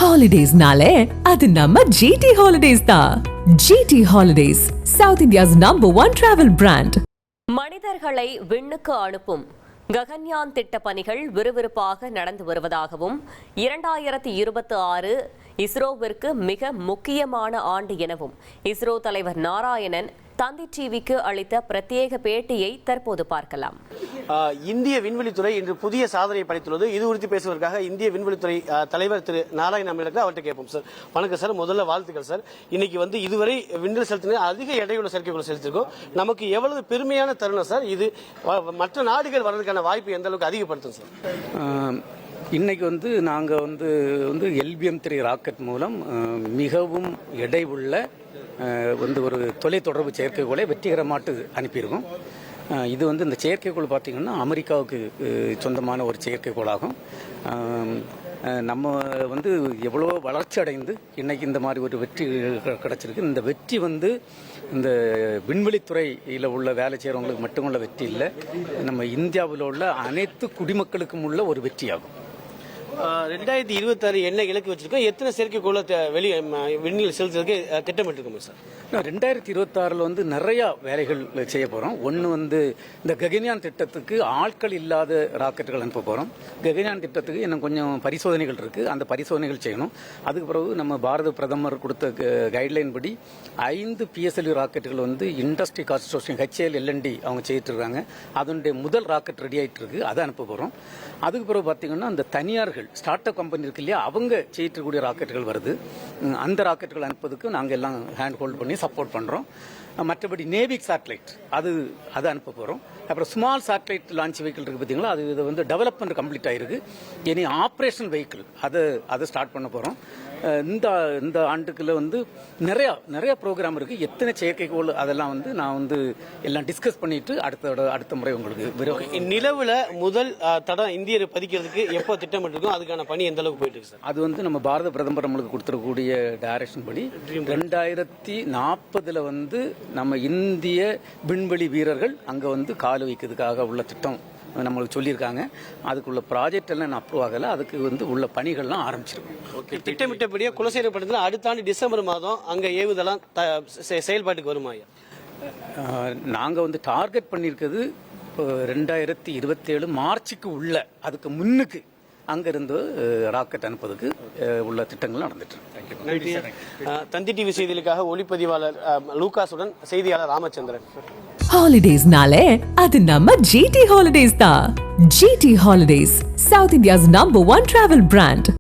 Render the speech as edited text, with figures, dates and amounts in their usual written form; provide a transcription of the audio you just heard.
Holidays-nale, அது நம்ம GT Holidays தான். GT Holidays, South India's #1 travel brand. மனிதர்களை விண்ணுக்கு அனுப்பும் ககன்யான் திட்ட பணிகள் விறுவிறுப்பாக நடந்து வருவதாகவும் 2026 இஸ்ரோவிற்கு மிக முக்கியமான ஆண்டு எனவும் இஸ்ரோ தலைவர் நாராயணன் தந்தி டிவிக்கு அளித்த பிரத்யேக பேட்டியை தற்போது பார்க்கலாம். இந்திய விண்வெளித்துறை இன்று புதிய சாதனை படைத்துள்ளது. இது குறித்து பேசுவதற்காக இந்திய விண்வெளித்துறை தலைவர் திரு நாராயணன் அம்மையாருக்கு அவர்கிட்ட கேட்போம். சார் வணக்கம் சார். முதல்ல வாழ்த்துக்கள் சார். இன்னைக்கு இதுவரை விண்வெளி செலுத்தின அதிக எடையுள்ள செயற்கைக்கோளை செலுத்திருக்கோம். நமக்கு எவ்வளவு பெருமையான தருணம் சார் இது. மற்ற நாடுகள் வர்றதுக்கான வாய்ப்பு எந்த அளவுக்கு அதிகப்படுத்தும் சார்? இன்னைக்கு நாங்கள் LBM-3 ராக்கெட் மூலம் மிகவும் எடை உள்ள ஒரு தொலைத்தொடர்பு செயற்கைக்கோளை வெற்றிகரமாட்டு அனுப்பியிருக்கோம். இது இந்த செயற்கைக்கோள் பார்த்தீங்கன்னா அமெரிக்காவுக்கு சொந்தமான ஒரு செயற்கைக்கோளாகும். நம்ம எவ்வளோ வளர்ச்சி அடைந்து இன்னைக்கு இந்த மாதிரி ஒரு வெற்றி கிடைச்சிருக்கு. இந்த வெற்றி இந்த விண்வெளித்துறையில் உள்ள வேலை செய்கிறவங்களுக்கு மட்டுமுள்ள வெற்றி இல்லை, நம்ம இந்தியாவில் உள்ள அனைத்து குடிமக்களுக்கும் உள்ள ஒரு வெற்றியாகும். 2026 என்ன இலக்கு வச்சிருக்கோம்? எத்தனை செயற்கைக்கோளை விண்ணில் செலுத்துறதுக்கு திட்டமிட்டிருக்கோம் சார்? 2026 நிறைய வேலைகள் செய்ய போறோம். ஒன்று இந்த ககன்யான் திட்டத்துக்கு ஆட்கள் இல்லாத ராக்கெட்டுகள் அனுப்ப போறோம். ககன்யான் திட்டத்துக்கு இன்னும் கொஞ்சம் பரிசோதனைகள் இருக்கு, அந்த பரிசோதனைகள் செய்யணும். அதுக்கு பிறகு நம்ம பாரத பிரதமர் கொடுத்த கைட்லைன் படி 5 PSLV ராக்கெட்டுகள் இண்டஸ்ட்ரி கான்சோர்ஷியம் HAL-L&D அவங்க செய்யிட்டு இருக்காங்க. அதனுடைய முதல் ராக்கெட் ரெடி ஆயிட்டு இருக்கு, அதை அனுப்ப போறோம். அதுக்கு பிறகு பார்த்தீங்கன்னா அந்த தனியார்கள் ஸ்டார்ட் அப் கம்பெனி இருக்கு இல்லையா, அவங்க செய்யக்கூடிய ராக்கெட்டுகள் வருது. அந்த ராக்கெட்டுகள் அனுப்புறதுக்கு நாங்கள் எல்லாம் ஹேண்ட் ஹோல்ட் பண்ணி சப்போர்ட் பண்றோம். மற்றபடி நேவிக் சேட்டலைட் அதை அனுப்ப போறோம். அப்புறம் ஸ்மால் சேட்டலைட் லான்ச் வெஹிக்கிள் இருக்கு பார்த்தீங்களா, அது டெவலப்மெண்ட் கம்ப்ளீட் ஆயிருக்கு. இனி ஆப்ரேஷனல் வெஹிக்கிள் அதை ஸ்டார்ட் பண்ண போறோம். இந்த ஆண்டுக்குள்ள நிறைய ப்ரோக்ராம் இருக்கு. எத்தனை செயற்கைக்கோள் அதெல்லாம் நான் எல்லாம் டிஸ்கஸ் பண்ணிட்டு அடுத்த முறை உங்களுக்கு நிலவுல முதல் தடம் இந்தியர் பதிக்கிறதுக்கு எப்போ திட்டமிட்டிருக்கோம், அதுக்கான பணி எந்த அளவுக்கு போயிட்டு இருக்கு சார்? அது நம்ம பாரத பிரதமர் நம்மளுக்கு கொடுத்துருக்கூடிய டைரக்ஷன் படி 2040 நம்ம இந்திய விண்வெளி வீரர்கள் அங்க கால் வைக்கிறதுக்காக உள்ள திட்டம் நம்மளுக்கு சொல்லியிருக்காங்க. அதுக்குள்ள ப்ராஜெக்ட் எல்லாம் அப்ரூவ் ஆகல, அதுக்கு உள்ள பணிகள்லாம் ஆரம்பிச்சிருக்கும். திட்டமிட்டபடியே குலசேகர பட்டத்தில் அடுத்த ஆண்டு டிசம்பர் மாதம் அங்க ஏவுதெல்லாம் செயல்பாட்டுக்கு வருமா? நாங்க டார்கெட் பண்ணியிருக்கிறது 2027 மார்ச்சுக்கு உள்ள, அதுக்கு முன்னுக்கு அங்கிருந்து ராக்கெட் அனுப்புவதற்கு உள்ள திட்டங்கள் நடந்துட்டு. தந்தி டிவி செய்திகளுக்காக ஒளிப்பதிவாளர் லூகாசுடன் செய்தியாளர் ராமச்சந்திரன். Holidays-nale, அது நம்ம GT Holidays தான். GT Holidays, South India's #1 travel brand.